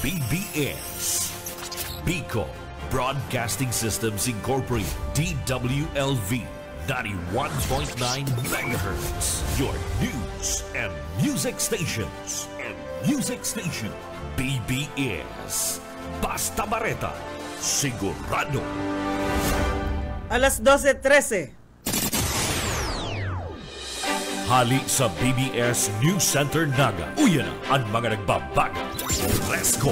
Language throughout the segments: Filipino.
BBS, Bicol Broadcasting Systems Incorporated, DWLV, 91.9 MHz, your news and music stations. BBS, Basta Bareta, sigurado. Alas 12:13. Hali sa BBS News Center Naga. Uyan ang mga nagbabaga. Fresco,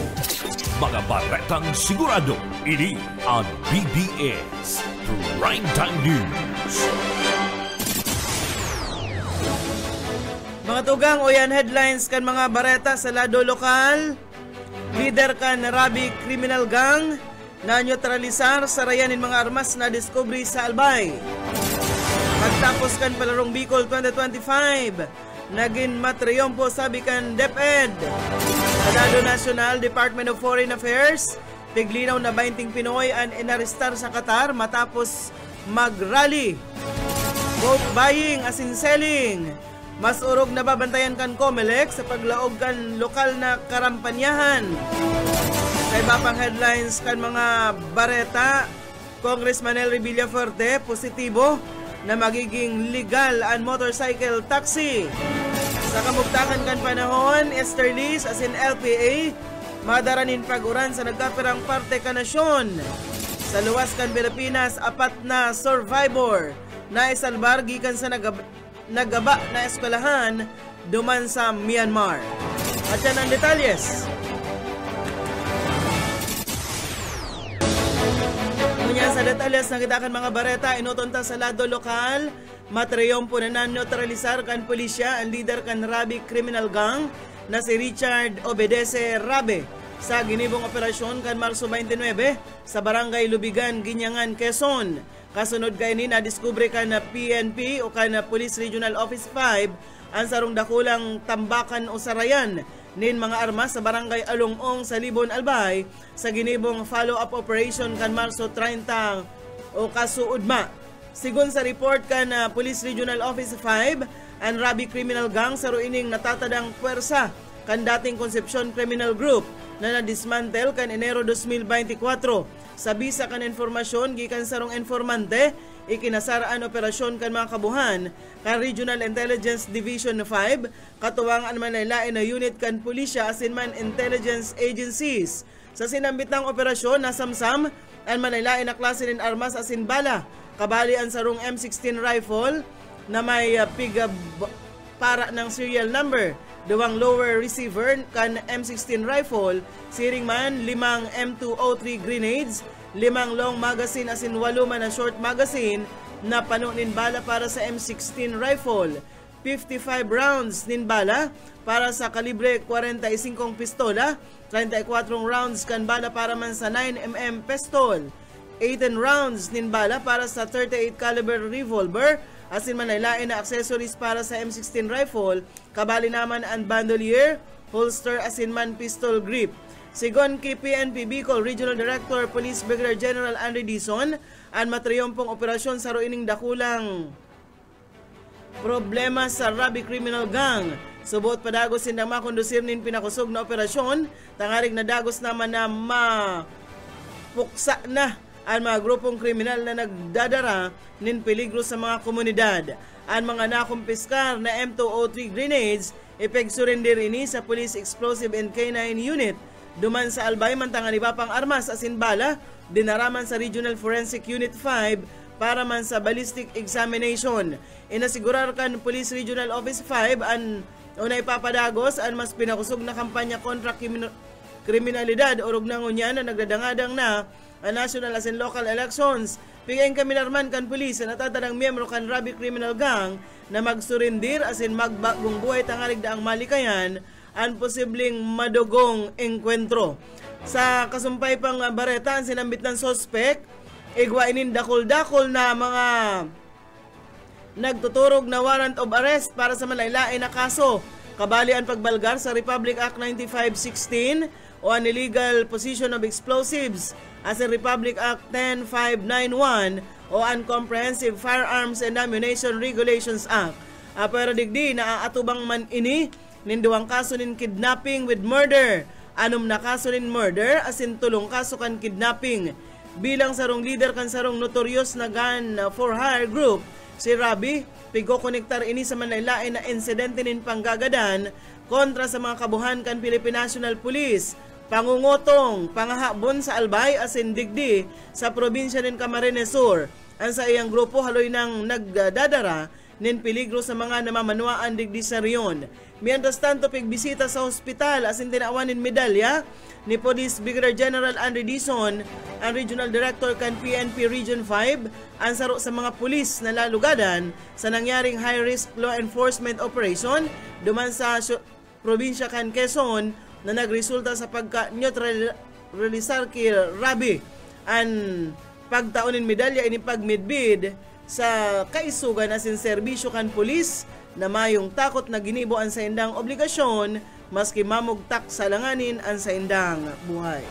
mga baretang sigurado. Ini ang BBS Primetime News. Mga tugang, uyan headlines kan mga bareta sa lado lokal. Leader kan Rabi Criminal Gang na neutralisar sa rayanin mga armas na diskubri sa Albay. Pagtapos kan palarong Bicol 2025, naging matriyompo sabi kan DepEd. Sa lado national, Department of Foreign Affairs, piglinaw na 20 Pinoy ang inarestar sa Qatar matapos mag-rally. Vote buying asin selling. Mas urog na babantayan kan COMELEC sa paglaog kan lokal na karampanyahan. Sa iba pang headlines kan mga bareta, Congressman Elry Villafuerte positibo na magiging legal ang motorcycle taxi. Sa kamugtakan kan panahon, Esterlis as in LPA, madaranin paguran sa nagkapirang parte ka nasyon. Sa luwas kan Pilipinas, 4 na survivor na isalbar gikan sa nagaba na eskwelahan duman sa Myanmar. At yan ang detalyes. Ngunyan sa detalyes na kita kan mga bareta, inutunta sa lado lokal, matriyompo na neutralisar kan pulisya ang leader kan Rabi Criminal Gang na si Richard Obedece Rabe sa ginibong operasyon kan Marso 29 sa Barangay Lubigan, Ginyangan, Quezon. Kasunod kay ni na-discover ka na PNP o ka na Police Regional Office 5 ang sarong dakulang tambakan o sarayan nin mga armas sa Barangay Alongong sa Libon, Albay sa ginibong follow-up operation kan Marso 30 o kasuudma. Sigun sa report ka na Police Regional Office 5, ang Rabi Criminal Gang sa ruining natatadang puwersa kan dating Concepcion Criminal Group na nadismantel kan Enero 2024. Sa bisa kan informasyon gikan sarong informante, ikinasaraan operasyon kan mga kabuhan kan Regional Intelligence Division 5, katuwang ang manaylain na unit kan pulisya asin man intelligence agencies. Sa sinambitang operasyon, nasamsam ang manaylain na klase ng armas asin bala, kabali ang sarong M16 rifle na may para ng serial number, duwang lower receiver kan M16 rifle, siring man 5 M203 grenades, 5 long magazine asin 8 man na short magazine na panunin bala para sa M16 rifle, 55 rounds nin bala para sa kalibre 45 pistola, 34 rounds kan bala para man sa 9mm pistol, 18 rounds nin bala para sa 38 caliber revolver, asin manaylain na accessories para sa M16 rifle, kabali naman ang bandolier, holster asin man pistol grip. Sigon kay PNP Bicol Regional Director Police Brigadier General Andre Dizon, ang matriyompong operasyon sa ruining dakulang problema sa Rabi Criminal Gang. Subot padagos sindang makondusir nin pinakusog na operasyon, tangarig na dagos naman na mapuksa na ang mga grupong kriminal na nagdadara nin peligro sa mga komunidad. Ang mga nakumpiskar na M203 grenades, ipeg-surrender ini sa Police Explosive and K9 Unit duman sa Albay, mantangan iba pang armas asin bala, dinaraman sa Regional Forensic Unit 5 para man sa ballistic examination. Inasigurar kan Police Regional Office 5 ang unay papadagos ang mas pinakusog na kampanya kontra kriminalidad o rog nangunyan na nagdadangadang na national as in local elections. Pigayin kami narman kan pulis na natatadang miyembro kan Rabi Criminal Gang na magsurindir as in magbagong buhay tangalig daang malikayan ang posibleng madugong engkwentro. Sa kasumpay pang bareta, ang sinambit ng sospek, igwainin dakol-dakol na mga nagtuturog na warrant of arrest para sa malaylain na kaso. Kabali ang pagbalgar sa Republic Act 9516 o an illegal possession of explosives as in Republic Act 10591 o an Comprehensive Firearms and Ammunition Regulations Act. Pero digdi na atubang man ini ninduang kaso nin kidnapping with murder Anom na kaso nin murder asin tulong kaso kan kidnapping. Bilang sarong leader kan sarong notorious na gun for hire group, si Rabi pigo konektar ini sa manlailain na insidente nin panggagadan kontra sa mga kabuhan kan Philippine National Police. Pangungotong, pangahabon sa Albay asin digdi sa probinsya nin Camarines Sur. Ang sa iyang grupo haloy nang nagdadara nin peligro sa mga namamanuaan digdi sa riyon. Mientras tanto, pigbisita sa hospital asin tinawan nin medalya ni Police Brigadier General Andre Dizon, ang Regional Director kan PNP Region 5, ang saro sa mga pulis na lalugadan sa nangyaring high-risk law enforcement operation duman sa probinsya kan Quezon na nagresulta sa pagka-neutralisar kay Rabi. Ang pagtaunin medalya ini pagmidbid sa kaisugan asin serbisyo kan pulis na mayong takot na ginibo ang sa indang obligasyon maski mamugtak sa langanin ang sa indang buhay.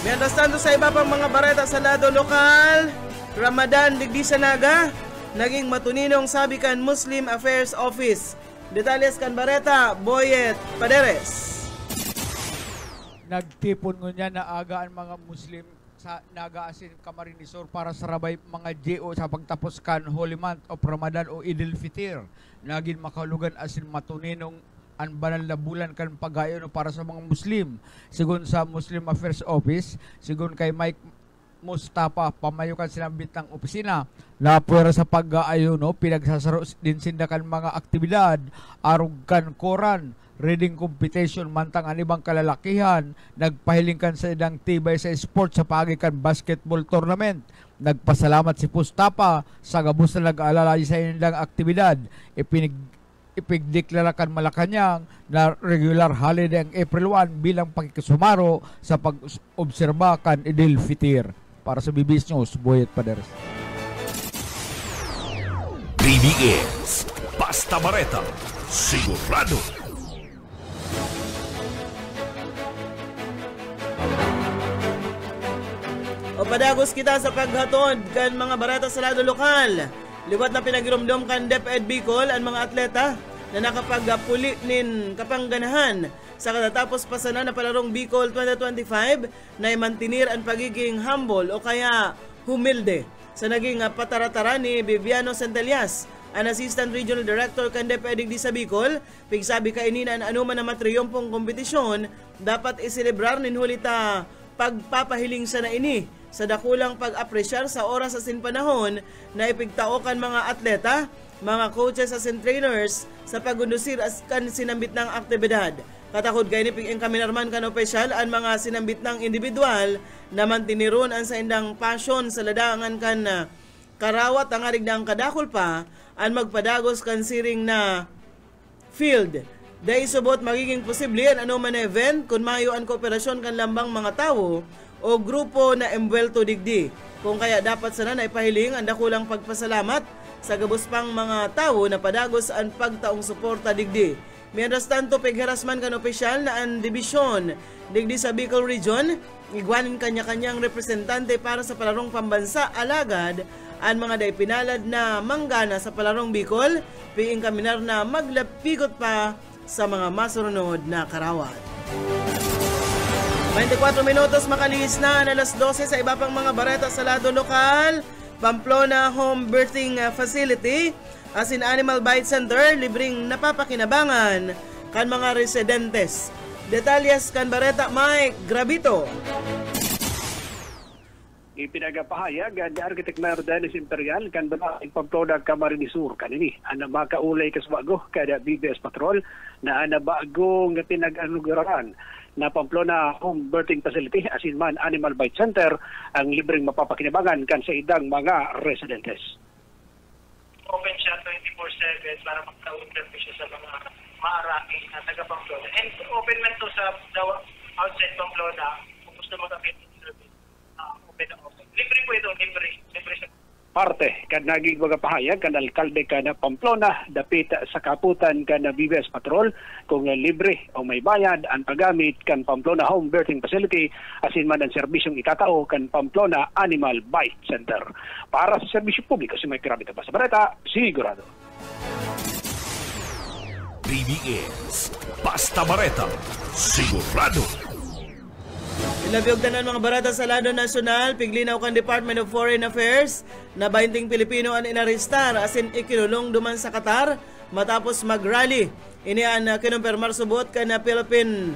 Mientras tanto sa iba pang mga bareta sa lado lokal, Ramadan digdi sa Naga, naging matuninong sabi kan Muslim Affairs Office. Detalles kan bareta, Boyet Paderes. Nagtipon ngunya na agaan mga Muslim sa Naga asin Camarines Sur para sarabay mga GO sa pagtapos kan Holy Month of Ramadan o Idul Fitr. Naging makalugan asin matuninong ang banal na bulan kan pagayon para sa mga Muslim. Sigun sa Muslim Affairs Office, sigun kay Mike Mustafa, pamayo kan sinambit ng opisina, napuwera sa pag-aayon, pinagsasaro din sindakan mga aktibidad, arog kan koran, reading competition, mantang anibang kalalakihan, nagpahiling kan sa idang tibay sa sport sa pagikan basketball tournament. Nagpasalamat si Pustapa sa gabos na nag-aalala sa indang aktibidad. Ipigdeklara kan Malacanang na regular holiday ang April 1 bilang pakikisumaro sa pag-obserba kan Idul Fitr. Para sa BBS News, Boyet Paderes. BBS, Basta Bareta, sigurado. O padagos kita sa paghatod kan mga barata sa lado lokal. Liwat na pinagirumdom kan DepEd Bicol ang mga atleta na nakapagpuli nin kapangganahan sa katatapos pasanan na palarong Bicol 2025 na imantinir ang pagiging humble o kaya humilde sa naging pataratara ni Viviano Centellas, ang Assistant Regional Director kan DepEd di sa Bicol. Pigsabi kainina ang anuman na matriyumpong kompetisyon dapat iselebrar nin hulita pagpapahiling sa naini sa dakulang pag-apresyar sa oras asin panahon na ipigtaokan mga atleta, mga coaches asin trainers sa pagundusir kan sinambit ng aktibidad. Katakod kay ni pig enkaminarman kan opisyal ang mga sinambit ng individual na mantiniron ang sa indang passion sa ladangan kan karawat ang arig na ang kadakol pa ang magpadagos kan siring na field. Dahil subot magiging posible ang anuman na event kung mayo ang kooperasyon kan lambang mga tao o grupo na embwelto digdi. Kung kaya dapat sana na ipahiling ang dakulang pagpasalamat sa gabos pang mga tao na padagos ang pagtaong suporta digdi. Mientras tanto, pigharasman kan opisyal na ang dibisyon digdi sa Bicol Region, igwanin kanya-kanyang representante para sa palarong pambansa alagad ang mga daipinalad na manggana sa palarong Bicol, piing kaminar na maglapigot pa sa mga masunod na karawat. 24 minutos makaliis na ang alas 12 sa iba pang mga bareta sa lado lokal. Pamplona Home Birthing Facility asin Animal Bite Center libreng napapakinabangan kan mga residentes. Detalyes kan bareta Mike Gravito. Ipinagapahayag ang Architect Mayor Dennis Imperial kan Banaing Pamplona Camarines Sur kanini ana makaulay kasbago kada BBS Patrol na ana bagong pinag-anugeraran na Pamplona Home Birthing Facility asin man Animal Bite Center ang libreng mapapakinabangan kan sa idang mga residentes. Open siya 24/7 para magkaundan siya sa mga maaraki na taga Pamplona. And open man to sa outside Pamplona kung gusto mag-avail ng service. Open na open. Libre po ito, libre siya. Parte kan naging mga pahayag kan alkalde kan Pamplona dapit sa kaputan kan BBS Patrol kung libre o may bayad ang paggamit kan Pamplona Home Birthing Facility asin man ang serbisyong itatao kan Pamplona Animal Bite Center. Para sa serbisyo publiko si Mike Gravito sa Bareta, sigurado. BBS Basta Bareta, sigurado. Ilabyog tanan mga barata sa lado nasyonal, piglinaw kan Department of Foreign Affairs na 20 Pilipino ang inarestar asin ikinulong duman sa Qatar matapos mag-rally. Ini ang kinumpirmar subot kan na Philippine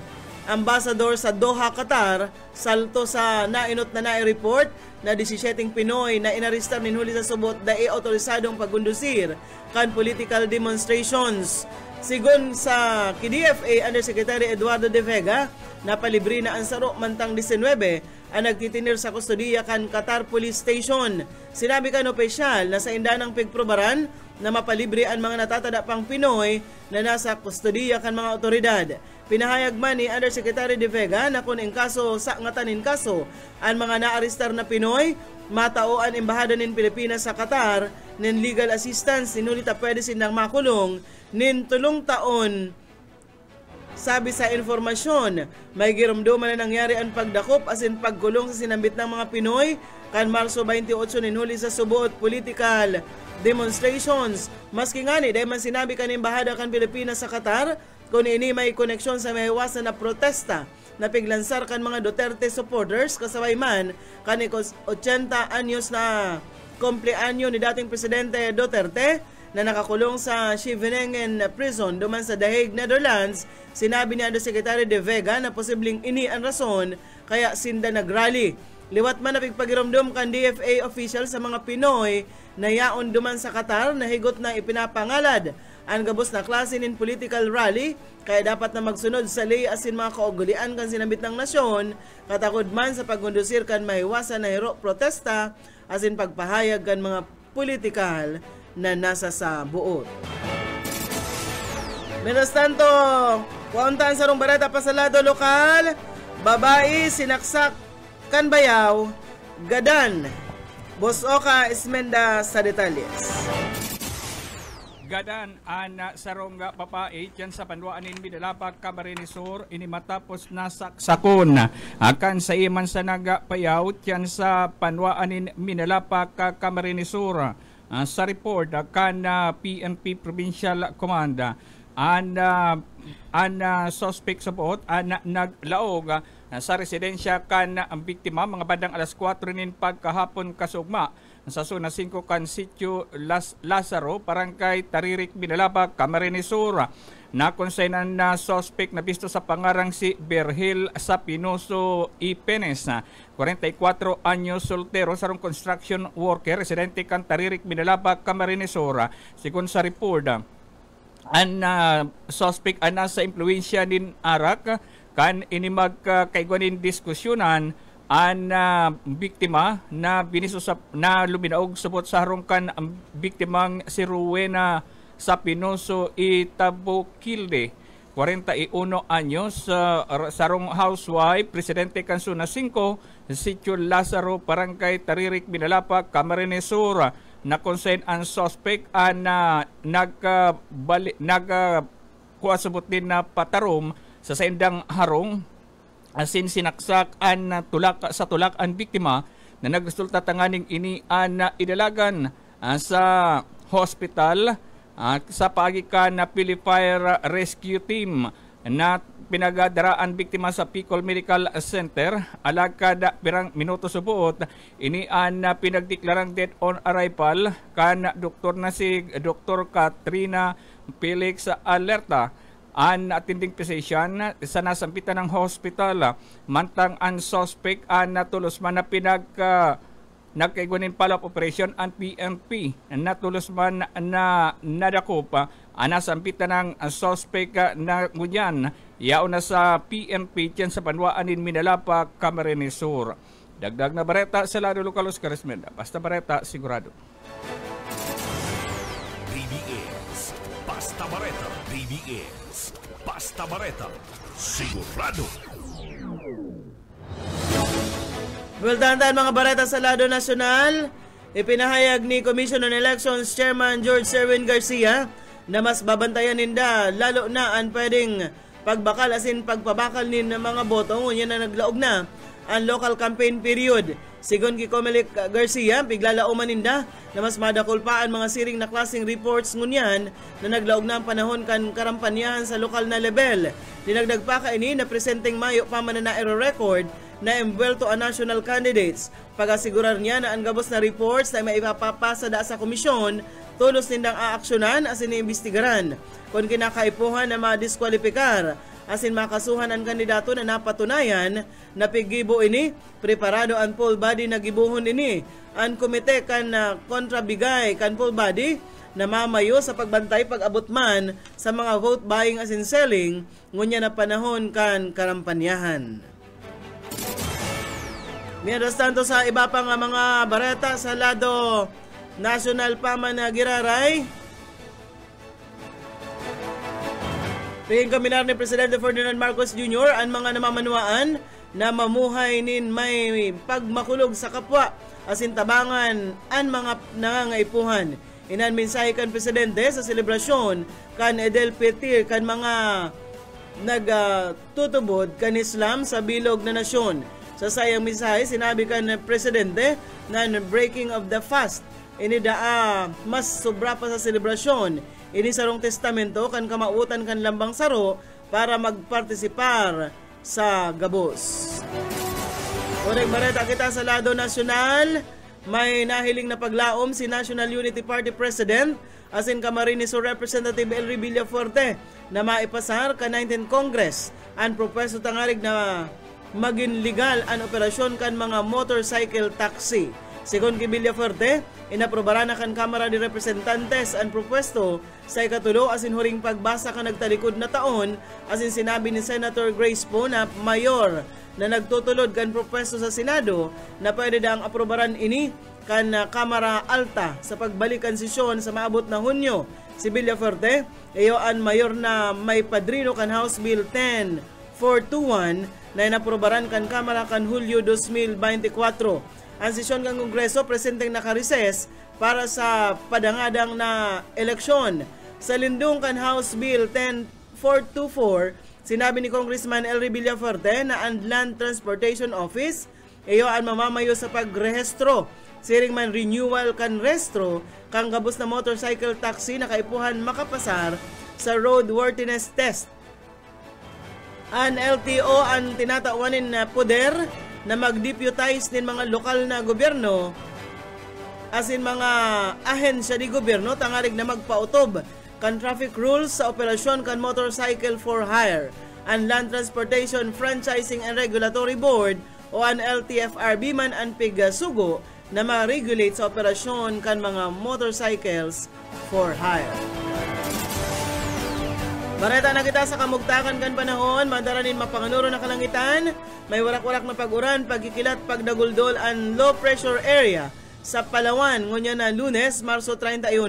Ambassador sa Doha, Qatar, salto sa nainot na nai-report na 17 Pinoy na inarestar ninhuli sa subot dai otorisadong pagundusir kan political demonstrations. Sigon sa KDFA Undersecretary Eduardo De Vega, napalibre na ang saro mantang 19 ang nagtitinir sa kustodiya kan Qatar Police Station. Sinabi kan opisyal na sa indanang pigprobaran na mapalibre ang mga natatada pang Pinoy na nasa kustodiya kan mga otoridad. Pinahayag man ni Undersecretary De Vega na kung ang kaso sa ngatanin kaso ang mga naarestar na Pinoy, matao ang embahada nin Pilipinas sa Qatar nin legal assistance sinulita pwede silang makulong nin 3 taon. Sabi sa informasyon, may girumduman na nangyari ang pagdakop asin pagkulong sa sinambit ng mga Pinoy kan Marso 28 ninhuli sa subuot political demonstrations. Maski nga ni, dahil man sinabi kan embahada kan Pilipinas sa Qatar, kung ini may koneksyon sa mahiwasan na protesta na piglansar kan mga Duterte supporters kasabay man kan 80 anyos na kumpleanyo ni dating Presidente Duterte na nakakulong sa Scheveningen Prison duman sa The Hague, Netherlands. Sinabi ni Undersecretary De Vega na posibleng ini ang rason kaya sinda nagrally. Liwat man na pigpagiramdom kan DFA official sa mga Pinoy na yaon duman sa Qatar na higot na ipinapangalad ang gabos na klase nin political rally kaya dapat na magsunod sa lay asin mga kaugulian kan sinambit ng nasyon katakod man sa pagkondusir kan mahiwasan na hero protesta asin pagpahayag kan mga politikal na nasa sa buot. Mientras tanto, kuwantaan sa rong barata pa sa lado lokal, babae sinaksak kan bayaw, gadan. Boss Oka Esmenda sa detalles. Gadan ana sarong babae dyan sa Panduanin Minalapa, Camarines Sur ini matapos nasaksakon akan sa iman sa nagapayaw dyan sa Panduanin Minalapa, Camarines Sur. Sa report akan PNP Provincial Command an suspect sa buot naglaog sa residensya kan ang biktima mga bandang alas 4 nin pagkahapon kasugma sa zona 5 kan sitio Lazaro, Barangay Taririk, Minalapa, Camarines Sur. Nakonsenan na suspect na bisto sa pangarang si Berhil Sapinoso Ipenes, 44 anyos, soltero, sarong construction worker, residente kan Taririk, Minalapa, Camarines Sur. Sigon sa report, ang suspect ana sa impluensya nin arak kan ini magkaiguanin diskusyonan ang biktima na binisusap na luminaog subot sa harungkan ang biktimang si Rowena Sapinoso Itabokilde, 41 anyos, sarong housewife, presidente kan Zona 5, sitio Lazaro, Barangay Taririk, Minalapa, Camarines Sur. Na-consign ang suspect na nagkuasubot din na patarom sa saindang harong asin sinaksak an tulak ang biktima na nagresulta tanganing ini an idalagan sa hospital sa pagikan na Philippine Rescue Team na pinagadaraan biktima sa Picol Medical Center. Alagkad pirang minuto subuot ini an pinagdeklarang dead on arrival kan doktor na si Dr. Katrina Felix Alerta, an attending physician sa nasampitan ng hospital. Mantang ang suspect an natulos man na nagkaiguanin follow-up operation ang PNP natulos man na nadakop nasampitan ng suspect na ngunyan yaon na sa PNP dyan sa Panduanin Minalapa, Camarines Sur. Dagdag na bareta sa lado lokal Oscar Esmenda. Basta bareta, sigurado. BBS Basta Bareta. BBS Basta Bareta, sigurado. Buldantan mga bareta sa lado nasyonal, ipinahayag ni Commission on Elections Chairman George Serwin Garcia na mas babantayan ninda lalo na ang pwedeng pagbakal asin pagpabakal nin ng mga boto. Ngunyan na naglaog na ang local campaign period. Sigon kay Comelec Garcia, piglalauman ninda na mas madakol pa ang mga siring na klaseng reports ngunyan na naglaog na ang panahon kan karampanyahan sa lokal na level. Dinagdag pa kaini na presenteng Mayo pa man na record na embwelto ang national candidates. Pag-asigurar niya na ang gabos na reports na may ipapapasa da sa komisyon, tulos nindang aaksyonan asin iimbestigaran. Kung kinakaipuhan na madiskwalipikar, asin makasuhan ang kandidato na napatunayan na pigibo ini, preparado ang poll body na gibuhon ini. Ang komite kan kontrabigay kan poll body na mamayo sa pagbantay pag-abot man sa mga vote buying asin selling ngunya na panahon kan karampanyahan. Mientras tanto sa iba pang mga bareta sa lado national pa man na giraray, pingin kaminar ni Presidente Ferdinand Marcos Jr. ang mga namamanuaan na mamuhay nin may pagmakulog sa kapwa asin tabangan ang mga nangangaipuhan. Inan mensahe kan Presidente sa selebrasyon kan Edel Petir kan mga nagtutubod kan Islam sa bilog na nasyon. Sa sayang mensahe, sinabi kan Presidente na breaking of the fast ini mas sobra pa sa selebrasyon. Ini sarong testamento kan kamautan kan lambang saro para magpartisipar sa gabos. Unang bareta kita sa lado nasyonal, may nahiling na paglaom si National Unity Party President asin Camarines Sur Representative Elry Villafuerte na maipasar ka 19th Congress ang propeso tangarig na maging legal ang operasyon kan mga motorcycle taxi. Sigon kay Villafuerte, inaprobara na kan Kamara de Representantes ang propuesto sa ikatulo asin huring pagbasa kan nagtalikod na taon asin sinabi ni Senator Grace Poe na mayor na nagtutulod kan propuesto sa Senado na pwede daang aprobaran ini kan Kamara Alta sa pagbalik kan sesyon sa maabot na Hunyo. Si Villafuerte, iyo ang mayor na may padrino kan House Bill 10421 na inaprobaran kan Kamara kan Hulyo 2024. Ang sesyon ng Kongreso presenteng nakarises para sa padangadang na eleksyon. Sa lindung kan House Bill 10424, sinabi ni Congressman Elry Villafuerte na ang Land Transportation Office iyo ang mamamayo sa pagrehestro. Siring man renewal kan restro kang gabos na motorcycle taxi na kaipuhan makapasar sa roadworthiness test. Ang LTO ang tinatawanin na poder na mag-deputize din mga lokal na gobyerno asin mga ahensya di gobyerno tangarig na magpautob kan traffic rules sa operasyon kan motorcycle for hire. Ang Land Transportation Franchising and Regulatory Board o ang LTFRB man ang pigasugo na ma-regulate sa operasyon kan mga motorcycles for hire. Bareta na kita sa kamugtakan kan panahon, madaranin mapanganuro na kalangitan, may warak-warak na pag-uran, pagkikilat, pagdaguldol ang low pressure area sa Palawan ngunya na Lunes, Marso 31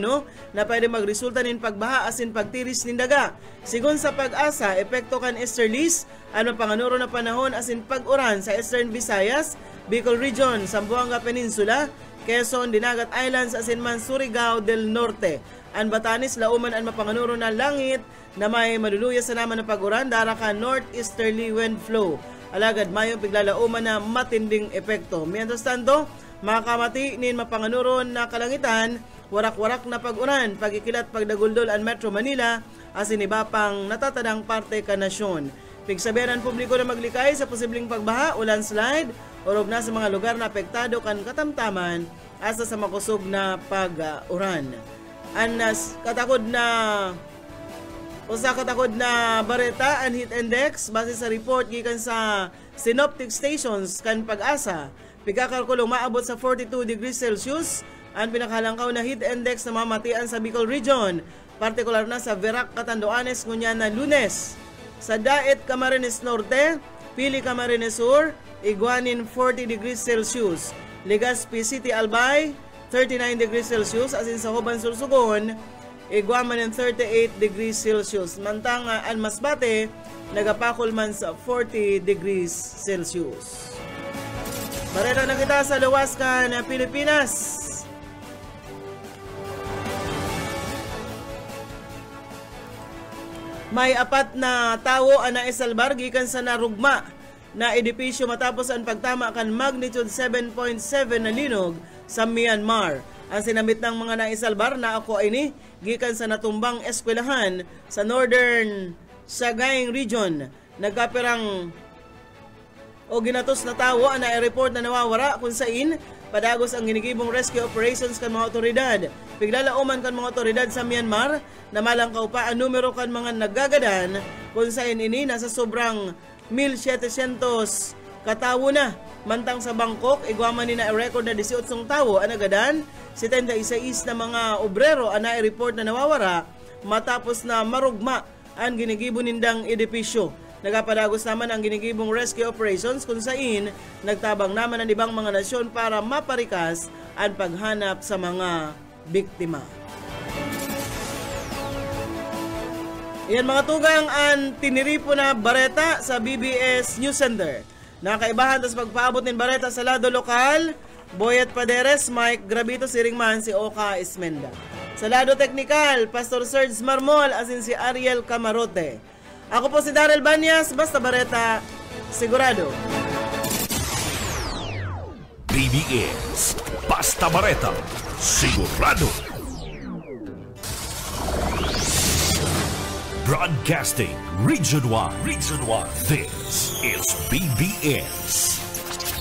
na pwede magresulta nin pagbaha asin pagtiris nin daga. Sigon sa pag-asa, epekto kan easterlies, ang mapanganuro na panahon asin pag-uran sa Eastern Visayas, Bicol Region, Zamboanga Peninsula, Quezon, Dinagat Islands asin man Surigao del Norte. Ang Batanes, Lauman ang mapanganuro na langit na may maluluya sa naman ng pag-uran dara ka northeasterly wind flow. Alagad mayong piglalauman na matinding epekto. Mientras tanto, makakamati nin mapanganuro na kalangitan, warak-warak na pag-uran, pagkikilat, pagdaguldol ang Metro Manila asin iba pang natatadang parte ka nasyon. Pigsabihan ang publiko na maglikay sa posibleng pagbaha o landslide orog na sa mga lugar na apektado kan katamtaman asa sa makusog na pag-uran. Anas katakod na bareta ang heat index base sa report gikan sa synoptic stations kan Pag-asa. Pigkakalkulong maabot sa 42 degrees Celsius ang pinakahalangkaw na heat index na mamatian sa Bicol Region, partikular na sa Verac, Catanduanes ngunya na Lunes. Sa Daet, Camarines Norte, Pili, Camarines Sur, Iguanin 40 degrees Celsius. Legazpi City, Albay 39 degrees Celsius asin sa Hoban, Sursugon, Iguamanin 38 degrees Celsius. Mantang ang Masbate nagapakol man sa 40 degrees Celsius. Bareta na kita sa luwas ka na Pilipinas. May apat na tawo ang naisalbar gikan sa narugma na edipisyo matapos ang pagtama kan magnitude 7.7 na linog sa Myanmar. Ang sinamit ng mga naisalbar na ako ay ni gikan sa natumbang eskwelahan sa Northern Sagaing Region. Nagkapirang o ginatos na tawo ang na-report na nawawara kung sain padagos ang ginigibong rescue operations kan mga otoridad. Piglalauman kan mga otoridad sa Myanmar na malangkaw pa ang numero kan mga naggagadan kung sain ini nasa sobrang 1,700 katawo na. Mantang sa Bangkok, igwaman ni na record na 18 tawo ang nagadan, 76 na mga obrero ang na-report na nawawara matapos na marugma ang ginigibo nindang edipisyo. Nagapadagos naman ang ginigibong rescue operations kung sain nagtabang naman ang ibang mga nasyon para maparikas ang paghanap sa mga biktima. Iyan mga tugang ang tiniripo na bareta sa BBS News Center. Nakaibahan tas pagpaabot ng bareta sa lado lokal, Boyet Paderes, Mike Gravito, Siringman, si Oka Ismenda. Sa lado teknikal, Pastor Serge Marmol, asin si Ariel Camarote. Ako po si Daryl Banyas, basta bareta, sigurado. BBS, basta bareta, sigurado. Broadcasting Region 1. This is BBS.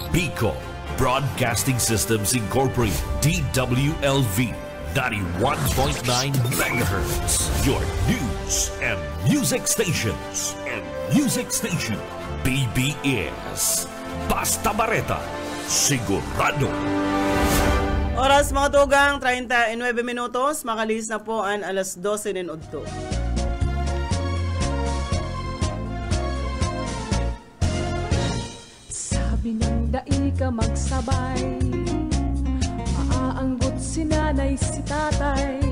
Bicol Broadcasting Systems Incorporated. DWLV 91.9 MHz. Your news and music stations. BBS. Basta bareta. Sigurado. Oras mga tugang, 39 minutos. Makalis na po ang alas 12:08. Sabi ng dai ka magsabay, maaanggot si nanay si tatay.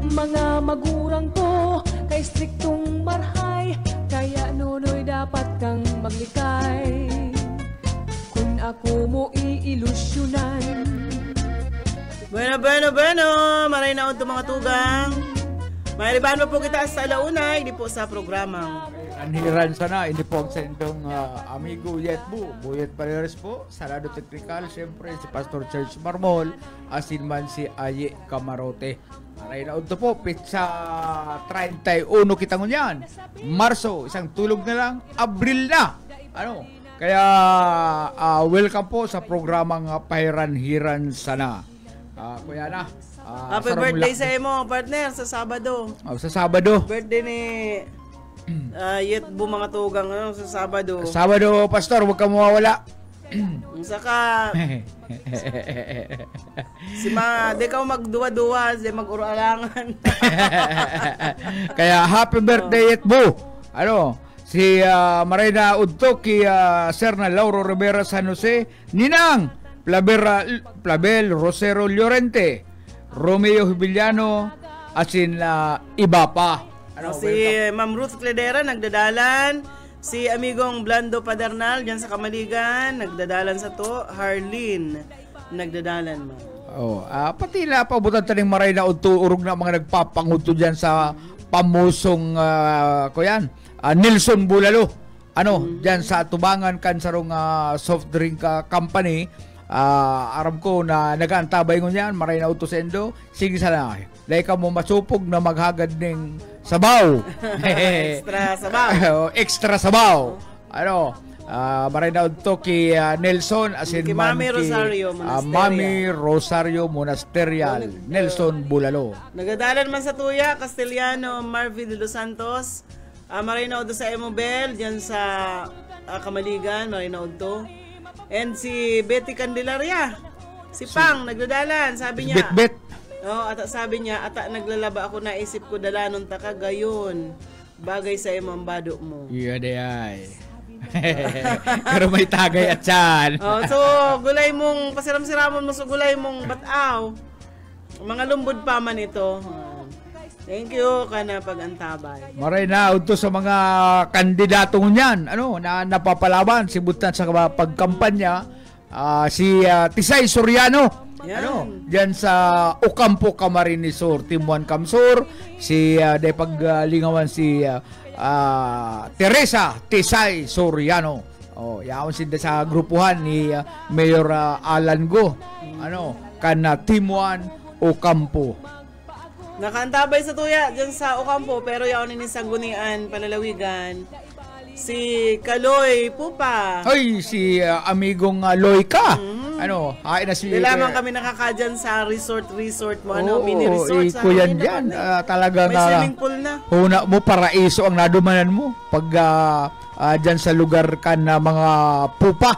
Mga magurang ko kay striktong marhay, kaya nunoy dapat kang maglikay. Kung ako mo iilusyonan. Bueno. Maray na ito mga tugang. Mairiban mo po kita sa alauna, hindi po sa programang Anhiran sana, hindi po sa itong amigo Yetbu, Boyet Paderes po, Sarado Technical, siyempre si Pastor Church Marmol, asin man si Aye Camarote. Maray na ito po, pizza 31 kita ngunyan, Marso, isang tulog na lang, Abril na. Kaya welcome po sa programang Pahiran-hiran sana. Kuya na. happy birthday sa imo, partner, sa Sabado. Sa Sabado. Birthday ni Yetbu mga tugang sa Sabado. Sabado, Pastor, huwag ka mawawala. Saka si di ka magduwa-duwa, si mag-uralangan. Kaya happy birthday Yetbu. Si Marina Udto ki Sir na Lauro Rivera San Jose, Ninang Plabel Rosero Llorente, Romeo Hibiliano, asin iba pa. Si Ma'am Ruth Cledera nagdadalan, si amigong Blando Padernal diyan sa Kamaligan nagdadalan sa to, Harleen nagdadalan mo. Pati na pabutan taning maray na urog na mga nagpapanguto diyan sa pamusong kuyan, Nelson Bulalo. Diyan sa Tubangan kansarong soft drink company. Aram ko na nagaantabay ko niyan, maray na utusendo. Sige sana. Dahil ka mo masupog na maghagad ng sabaw. Extra sabaw. Extra sabaw. Maray na uto ki Nelson asin ki Mami Rosario Monasterio. Mami Rosario Monasterial. Nelson Bulalo. Nagadalan man sa Tuya, Castellano, Marvin de los Santos. Maray na uto sa Emobel, diyan sa Kamaligan, maray na uto. And si Betty Candelaria, si Pang, nagdadalan, sabi niya. Bet. Sabi niya, naglalaba ako, naisip ko dalanon ta ka gayon. Bagay sa imong bado mo. Iya day. Pero may tagay at yan. So, gulay mong, pasiram-siramon mo sa gulay mong bataw. Mga lumbod pa man ito. Thank you kana pag-antabay. Maray na udto sa mga kandidato niyan, na napapalaban si butan sa pagkampanya, si Tisay Soriano. Diyan sa Ocampo Camarines Sur, Timuan Camsur, si paglingawan si Teresa Tisay Soriano. Oh, yaon sinda sa grupuhan ni Mayor Alan Go. Ano, Timuan Ocampo. Nakaantabay sa tuya dyan sa Ocampo, pero yaon ni Sanggunian, Palalawigan. Si Kaloy Pupa. Ay, si amigong Loika. Ano, hain na si... Di lamang kami nakakadyan sa resort mo. Mini resort sa kuyan dyan. Talagang may swimming pool na. Huna mo, paraiso ang nadumanan mo. Pag dyan sa lugar ka na mga pupa.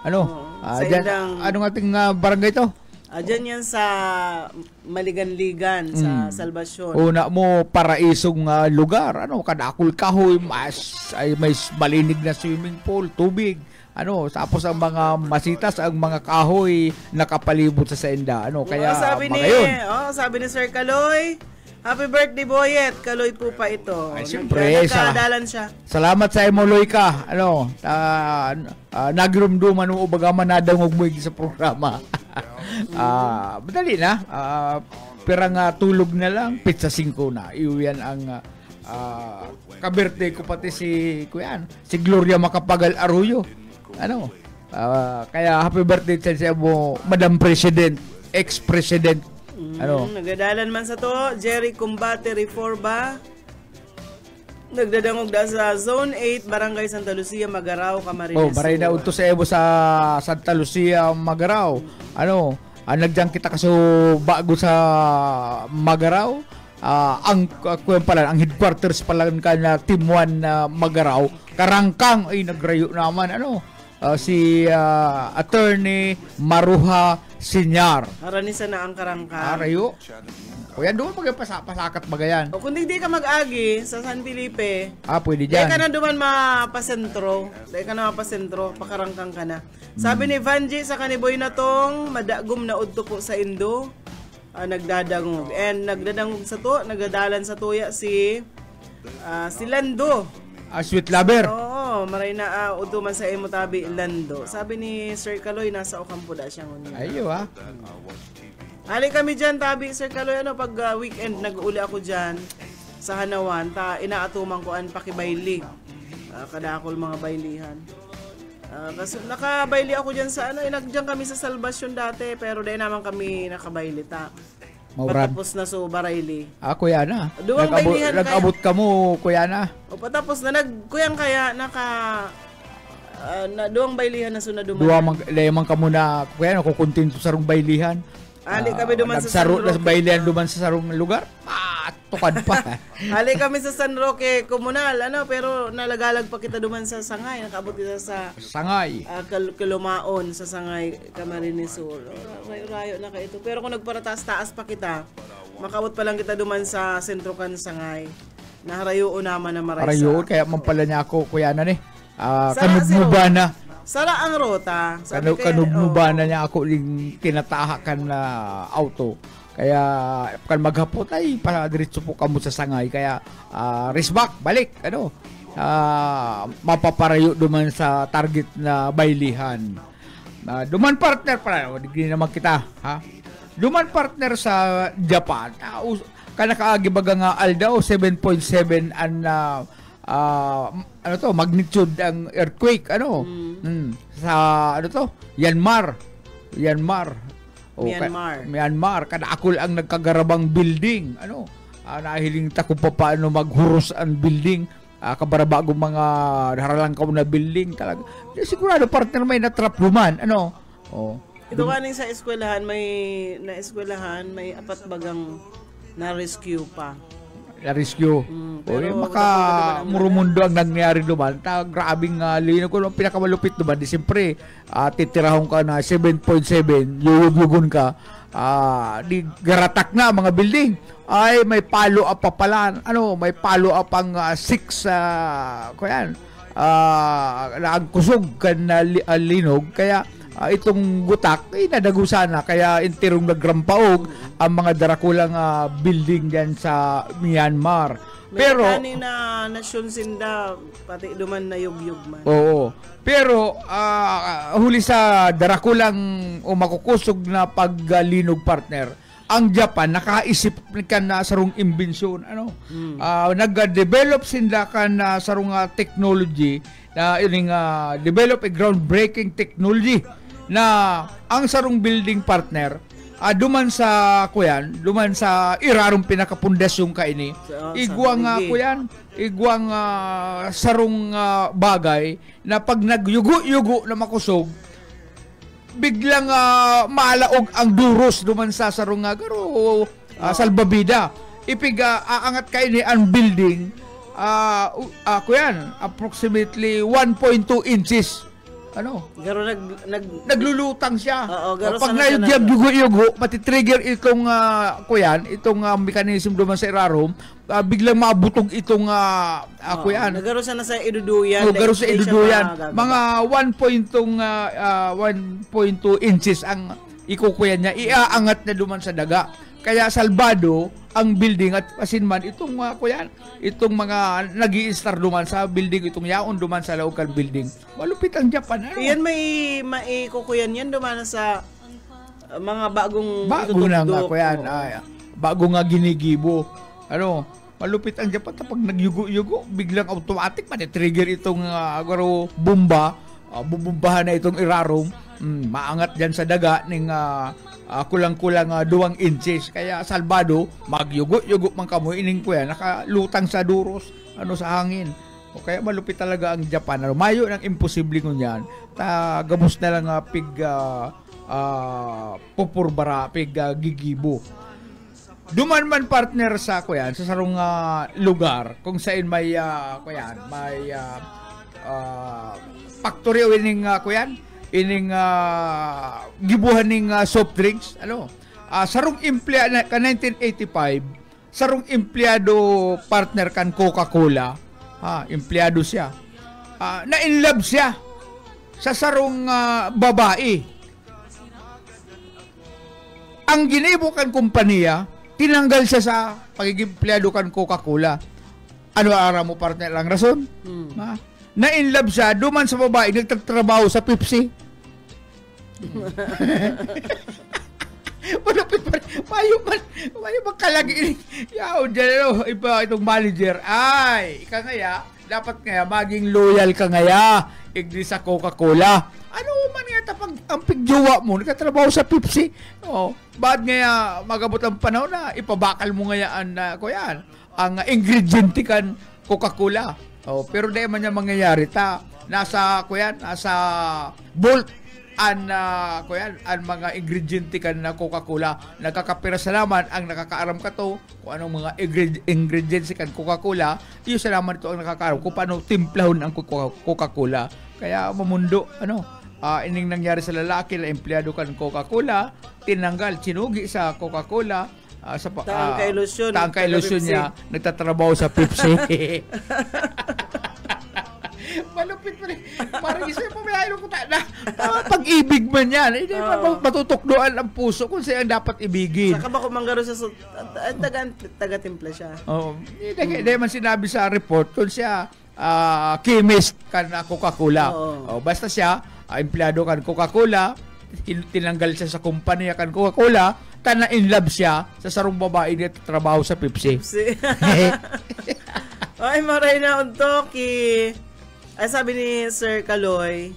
Ano? Dyan, anong ating barangay to? Dyan yan sa Maligan-ligan, sa Salvasyon. Una mo, paraisong lugar. Ano, kadakul kahoy, may malinig na swimming pool, tubig. Ano, tapos ang mga masitas, ang mga kahoy nakapalibot sa senda. Ano, kaya sabi ni Sir Kaloy, happy birthday, Boyet. Kaloy po pa ito. Ay, siyempre, nagkadalan siya. Salamat sa imo, Loika. Ano, nagrumduman mo ubaga manadangog mo sa programa. Madali na. Pirang tulog na lang, pizza 5 na. Iuyan ang ka-birthday ko pati si Gloria Macapagal Arroyo. Ano? Kaya happy birthday sa mo, Madam President, ex-president. Ano? Nagadalan man sa to, Jerry Combate Reforba. Nagdadangog da sa Zone 8, Barangay Santa Lucia, Magaraw, Camarines. Oh, baray na udto sa Evo sa Santa Lucia, Magaraw. Ano? Nagdiyan kita kaso bago sa Magaraw. Ang headquarters pala na Timuan na Magaraw. Karangkang ay nagrayo naman. Ano? Si Attorney Maruha Sinyar. Haranisa na ang Karangkang. Arayo. O yan, doon magpasakat bagayan. O kung hindi ka mag-agi sa San Felipe, pwede dyan. Dahil ka na duman mapasentro. Pakarangkang ka na. Sabi ni Vanji sa kaniboy na tong, madagom na udto po sa Indo. Nagdadangog. And nagdadangog sa to, nagdadalan sa tuya si Lando. Sweet lover. Oo, maray na udto man sa imo tabi Lando. Sabi ni Sir Kaloy, nasa Ocampo da siya ngunit. Ayo Hali kami dyan, tabi, Sir Kaloy, pag weekend, nag-uli ako dyan sa Hanawan, inaatuman ko ang pakibayli. Kadakol mga baylihan. Kasi nakabayli ako dyan sa, inagdyan kami sa Salvasyon dati, pero dahil naman kami nakabayli ta. Patapos na so, Barayli. Kuya na. Duwang baylihan kaya. Nag-abot ka mo, kuya na. O patapos na, kuyang kaya, duwang baylihan na sunaduman. Layamang ka muna, kuya, kukuntinto sa rong baylihan. Hali kami duman sa San Roque. Baylihan duman sa sarong lugar. Tukad pa. Hali kami sa San Roque Komunal, pero nalagalag pa kita duman sa Sangay. Nakaabot kita sa Sangay. Kalumaon sa Sangay, Camarines Sur. Rayo na ka ito. Pero kung nagparataas-taas pa kita, makaabot pa lang kita duman sa Sentro Kan Sangay. Naharayoon naman na maray Harayoon, kaya mampala niya ako, kuya na kanugmuba na. Sara ang rota. Kanugmuba na niya ako kinatahakan na auto. Kaya kan maghapot ay para diretso po kamo sa Sangay. Kaya risback, balik. Mapaparayo duman sa target na baylihan. Duman partner pala. Hindi naman kita. Duman partner sa Japan. Kanakaagi baga nga Aldao 7.7 ang magnitude ang earthquake sa Myanmar kada akol ang nagkagarabang building nahiling ta kung paano maghuros ang building kabarabagong mga haralangkaw na building talaga sigurado partner may natrap duman ito kaning sa eskwelahan may apat bagang na rescue pa. Na-rescue. Murumundo ang nangyari duman. Grabing linog ko. Ang pinakamalupit duman. Siyempre, titirahon ka na 7.7. Yuyug-yugun ka. Di garatak na mga building. Ay, may follow-up pa pala. May follow-up ang 6 nagkusog ka na linog. Kaya, itong gutak ay nadagusan na kaya intirong nagrampaog ang mga darakulang building diyan sa Myanmar. Pero na nasyon sinda pati duman na yugyug man. Oo. Pero huli sa darakulang makukusog na paglinog partner, ang Japan nakaisip kan na sarong imbensyon nag-develop sinda kan na sarong technology na ining develop a groundbreaking technology na ang sarong building partner duman sa duman sa irarong pinakapundasyon kaini igwang igwang sarong bagay na pag nagyugo-yugo na makusog biglang maalaog ang duros duman sa sarong garo salbabida ipig aangat kaini ang building approximately 1.2 inches Garo naglulutang siya. Garo pag yugo-yugo, matitrigger itong itong mechanism duman sa irarom, biglang mabutog itong Nagaro siya na sa iduduyan. Garo sa iduduyan. Mga 1.2 inches ang ikukuyan niya. Iaangat na duman sa daga. Kaya salbado ang building at asinman itong itong mga nag-i-star duman sa building itong yaon duman sa local building. Malupit ang Japan. Yan may kukuyan yan duman sa mga bago na kuyan. Bago nga ginigibo. Malupit ang Japan pag nagyugo-yugo biglang automatic mati-trigger itong bomba. Bubumbahan na itong irarom. Maangat dyan sa daga ning kulang-kulang 2 inches kaya salbado magyugo-yugo man kamo ining kuya nakalutang sa duros sa hangin o kaya malupit talaga ang Japan mayo ng imposible ngunyan gabos na lang pupurbara gigibo duman man partner sa kuyan sa sarong lugar kung saan may may factory o ining ining gibuhan ning soft drinks sarong empleyado ka 1985 sarong empleyado partner kan Coca-Cola empleyado siya na in love siya sa sarong babae ang ginibo kan kumpanya tinanggal siya sa pagiging empleyado kan Coca-Cola ara mo partner ang rason na in love siya, duman sa babae, nagtatrabaho sa Pepsi. Malapit pa rin. Mayo magkalagi. Yaw, dyan iba itong manager. Ay, ika ngaya, dapat ngaya, maging loyal ka ngaya. Igdi sa Coca-Cola. Ano man nga tapag ang pigjowa mo, nagtatrabaho sa Pepsi. Ba't ngaya magabot ang panahon na ipabakal mo ngayaan na, ang ingredient kan Coca-Cola. Pero di man niya mangyayari nasa Bolt an mga ingredient kan na Coca-Cola nagkakapirasa naman ang nakakaaram ka to kung anong mga ingredients kan Coca-Cola iyo sa naman ito ang nakakaaram kung paano timplahon ang Coca-Cola kaya mamundo ining nangyari sa lalaki na empleyado kan Coca-Cola tinanggal sinugi sa Coca-Cola taang kailusyon niya nagtatrabaho sa Pepsi. Malupit pa rin. Parang isa yung pamilahilo ko pag-ibig man yan. Hindi matutukdoan ang puso kung saan dapat ibigin. Saka ba kumanggaro siya taga-timpla siya? Hindi man sinabi sa report kung siya chemist kan Coca-Cola. Basta siya empleyado kan Coca-Cola tinanggal siya sa kumpanya kan Coca-Cola na in love siya sa sarong babae na trabaho sa Pepsi. Ay, maray na untok ay sabi ni Sir Kaloy,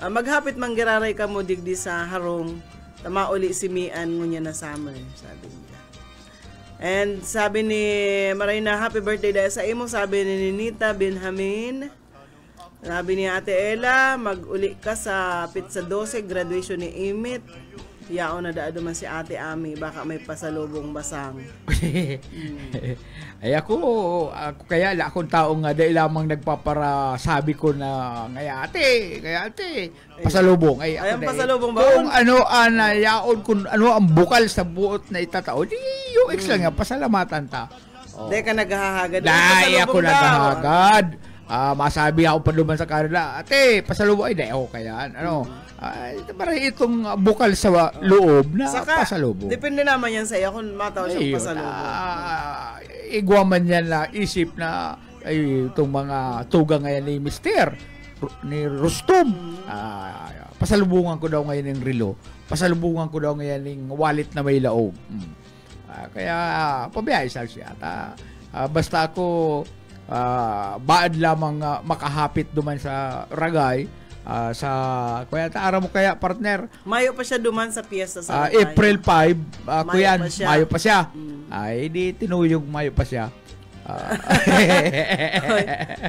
maghapit manggiraray ka mo digdi sa harong tamauli si Mian ngunya na summer, sabi niya. And sabi ni maray na happy birthday dahil sa imo, sabi ni Ninita Benjamin. Sabi ni Ate Ella, mag-uli ka sa Pizza 12, graduation ni Imit. Yao na daado man si Ate Ami, baka may pasalubong basang. Ay ako kaya akong taong dahil lamang nagpapara sabi ko na kaya ate pasalubong ay ako pasalubong ba kung yaon kung ang bukal sa buot na itatao di yung ex lang pasalamatan ta di ka naghahagad dahil ako naghahagad masabi ako pa luman sa kanila ate pasalubong ay dahil ako kaya para itong bukal sa loob na saka, pasalubong. Depende naman yan sa iyo kung mataw siyang pasalubong. Igwaman yan na isip na itong mga tuga ngayon ni Mister ni Rustom. Pasalubungan ko daw ngayon ng relo. Pasalubungan ko daw ngayon ng wallet na may laog. Kaya pabiyahe siya. Basta ako baad lamang makahapit duman sa Ragay sa kuya araw mo kaya partner Mayo pa siya duman sa piyesta sa April 5 kuyan Mayo pa siya Mm. ay di tinuyog Mayo pa siya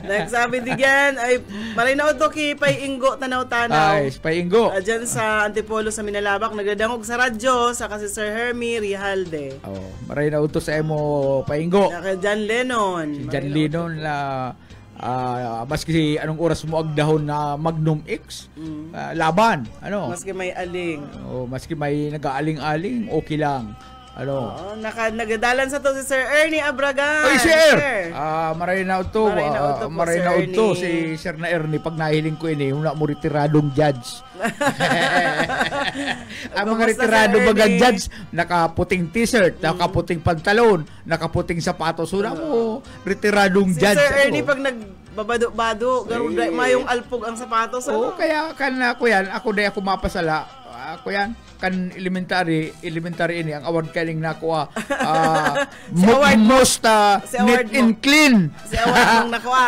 Nagsabi diyan ay maray na to ki Pay Ingo tanaw-tanaw. ay Paingo Diyan sa Antipolo sa Minalabak nagdadangog sa radyo sa kasi Sir Hermie Rijalde. maray na utos sa emo Paingo Kay John Lennon. Jan Linon na maski anong oras mo agdahon na Magnum X laban Maski may aling. maski may nag-aaling-aling okay lang Nagadalan sa to si Sir Ernie Abragan. Oy, sir! Maray na ito. Maray na ito si Sir na Ernie. Pag nahiling ko ini, una mo retiradong judge. Ang mga retiradong mga judge, nakaputing t-shirt, nakaputing pantalon, nakaputing sapatos. Una mo, retiradong Si judge. Sir Ernie pag nagbabado-bado, mayong alpog ang sapatos. Kaya ako yan, ako mapasala. Ako yan, kan elementary ini ang award kaning nakuha most neat and clean si award mong nakuha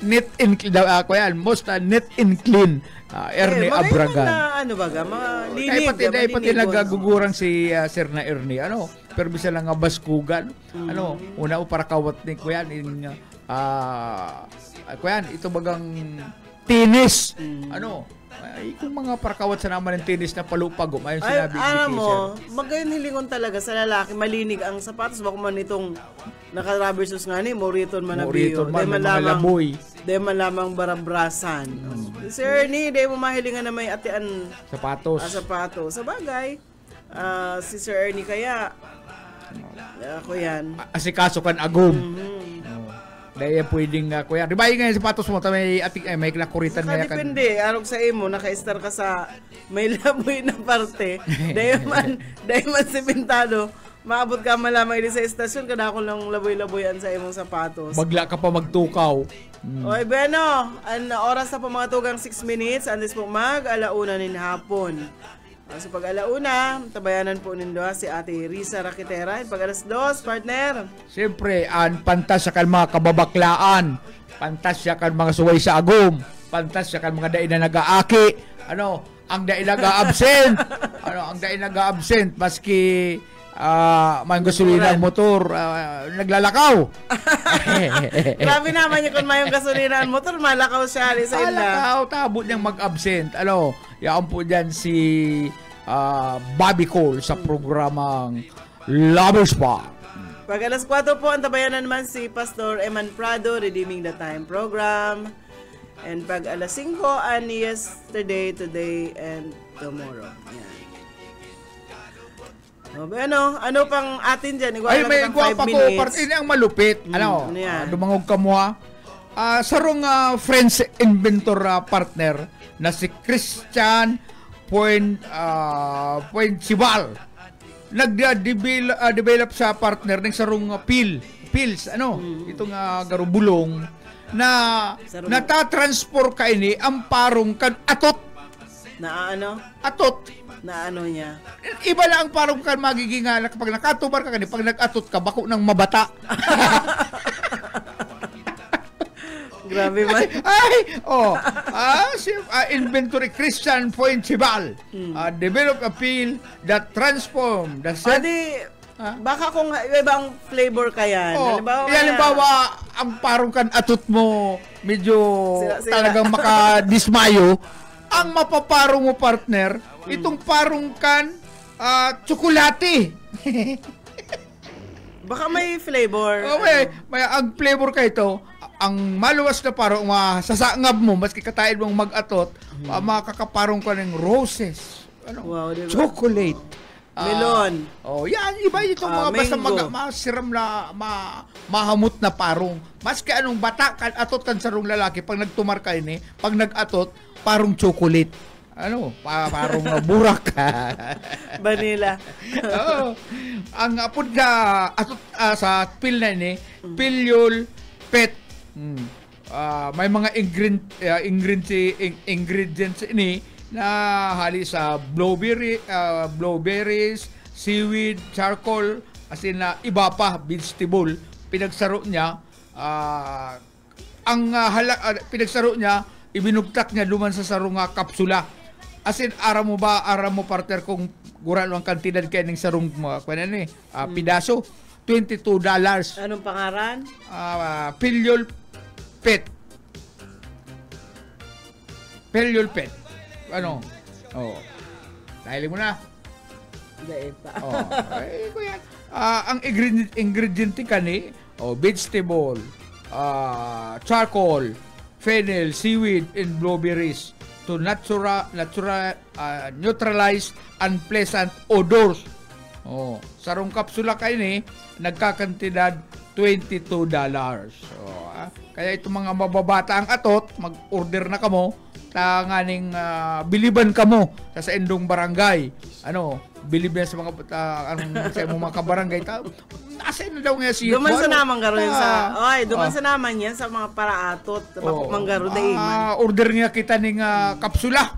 neat and clean ako yan most neat and clean Ernie Abragan baga malinig pati nagagugurang si Sir na Ernie pero bisa lang nga baskugan una o para kawat ni kuyan kuyan ito bagang tinis ay, kung mga parkawat sa naman ng tenis na palupag, mayon sinabi ni Teacher. Mo, magayon hilingon talaga sa lalaki, malinig ang sapatos. Bako man itong naka-rubber shoes nga ni, moriton man na biyo. Di man lamang barabrasan. Sir Ernie, di mo mahilingan na may atian sapatos. Sapatos. Sa bagay, si Sir Ernie kaya, ako yan. Asikaso kan agum. Dahil pwedeng kuya. Di ba yung sapatos mo may kinakuritan nga kan. Depende, arog sa imo naka-star ka sa may laboy na parte. Dahil man sementado, maabot ka malamang sa estasyon kada ko lang laboy-laboyan sa imong sapatos. Magla ka pa magtukaw. Oy, bueno, ang oras na po mga tugang 6 minutes, antes po mag-alauna nin hapon. So pag alauna, tabayanan po nindo si Ate Risa Raquetera. Pag alas 2, partner. Siyempre, ang pantasya kan mga kababaklaan, pantasya kan mga suway sa agum, pantasya kan mga dain na nag-aaki, ang dain nag-absent, ang dain nag-absent, maski may gasolina ang motor, naglalakaw. Grabe naman yung kung may gasolina ang motor, malakaw siya sa ila. Malakaw, tabot niyang mag-absent. Yaan po dyan si Bobby Cole sa programang Lovers Park. Pag alas 4 po, ang tabayanan naman si Pastor Eman Prado, Redeeming the Time program. And pag alas 5, ang yesterday, today, and tomorrow. Yan. Ano pang atin dyan? Ay, may gwapa ko, parte ang malupit. Dumangog ka mo sarong friends inventor partner na si Christian Puensibal. Nag-develop sa partner ng sarong pills, itong garubulong na nata-transport ka ini ang parong kan atot. Atot. Na niya? Iba lang ang parong kan magiging kapag nakatubar ka kani, pag nag-atot ka, bako ng mabata. Grabe man. Inventory Christian Puensibal develop a pill that transform the baka kung ibang flavor ka yan. Halimbawa, ang parang kan atot mo medyo talagang makadismayo, ang mapaparong mo partner, itong parang kan tsokolate. Baka may flavor. May ang flavor ka ito, ang maluwas na parang masasangab mo, maski katayin mong mag-atot, makakaparong ka ng roses. Diba? Chocolate. Melon. Yan, iba itong mga basta masiram na mahamot na parong. Maski anong bata, atot kan sarong lalaki, pag nagtumar ka ini, pag nag-atot, parang chocolate. Parang burak. Vanilla. Ang apod na atot sa pill na ini, Pilyol Pet. May mga ingredients ini na hali sa blueberries, seaweed, charcoal, as in iba pa, vegetable. Pinagsaro niya, pinagsaro niya, ibinugtak niya duman sa sarong kapsula. As in, ara mo partner kung guralo ang kantidad kaya ng sarong pidaso. $22. Anong pangaran? Filial Pet. Filial Pet. Ano? Oh. Dahil mo na. Hindi pa. Ay, kuya. Ang ingredient kani, vegetable, charcoal, fennel, seaweed, and blueberries to neutralize unpleasant odors. Sarong kapsula kayo ni, nagkakantidad $22. Kaya itong mga mababata ang atot, mag-order na kamo, tanganing biliban kamo sa endong barangay. Bilib yan sa mga sa mga kabarangay. Asa na daw nga si Duman sa naman garo yan duman sa naman yan sa mga paraatot, manggaro daiman. Order niya kita ning kapsula.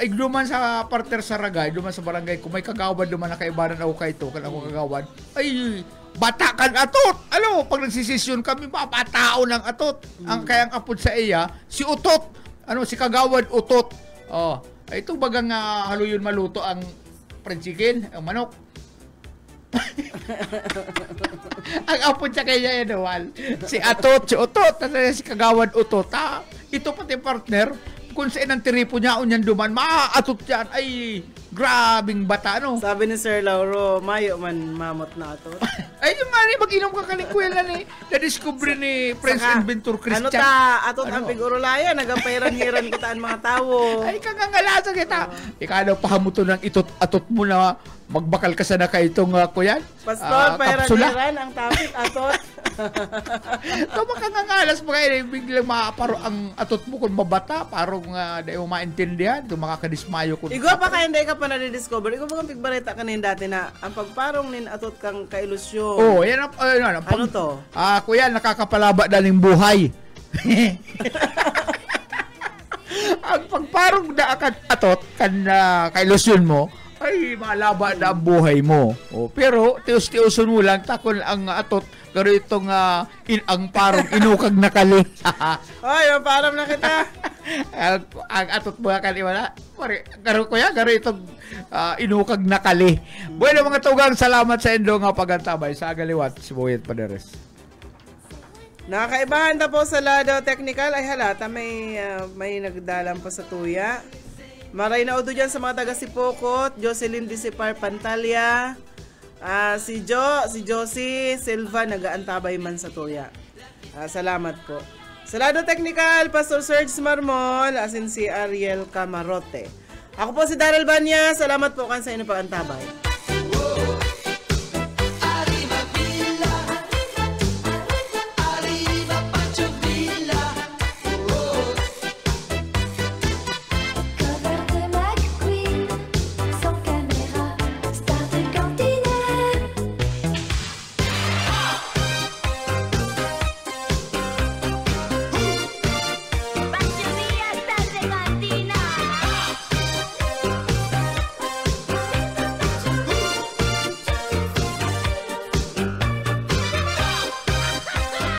Igduman sa partner sa ragay, duman sa barangay, kung may kagawad duman na kaibanan ako kay to, kan ako kagawad. Ay, bata kan atot. Pag nagsisisyon kami, papatao ng atot. Ang kayang apod sa iya, si utot. Si kagawad utot. Ito bagang haluyon maluto ang fried chicken, ang manok. Ang apod sa kaya yan, si atot, si utot, si kagawad utot. Ito pati partner, kung saan ang tiripo niya unyan duman, maatot yan. Ay, grabing bata, Sabi ni Sir Lauro, mayo man mamot na atot. Ay, yung mani, mag-inom ka kalingkuela ni, na-discover ni Prince Inventor Christian. Atot ang pig-urulaya, nagapairan-hiran kita ang mga tao. Ay, kagangalasa kita. Ikaw pahamuto ng atot mo na magbakal ka sana ka itong kuyan. Pastor, pairan-hiran ang topic, atot. So, makagangalas mo kayo, biglang maaparo ang atot mo kung mabata, parang di mo maintindihan, ito makakadismayo. Igwa pa kayo, hindi ka pa na-discover. Igwa pa kang pigbareta ka nin dati na ang pagparong nin atot kang kailusyon. Yan ang, ano to? Kuya, nakakapalaba daling buhay. Ang pagparong da akat atot kan kailusyon mo, ay malaba na ang buhay mo. Pero tius-tiuson mo lang takon ang atot garo itong ang parong inukag na kali. Oy, maparam na kita. Ang atot mo kali wala. Garo itong inukag na kali. Bueno mga tugang, salamat sa indo nga pagantabay sa Agaliwat si Boyet Paderes. Nakakaibahan na po sa lado technical ay halata may nagdalan pa sa tuya. Maray na udo dyan sa mga taga Sipokot, Jocelyn Disipar Pantalya, si Josie Silva nagaantabay man sa tuya. Salamat po. Sa lado technical, Pastor Serge Marmol, asin si Ariel Camarote. Ako po si Daryl Banya, salamat po kan sa inyo pagantabay.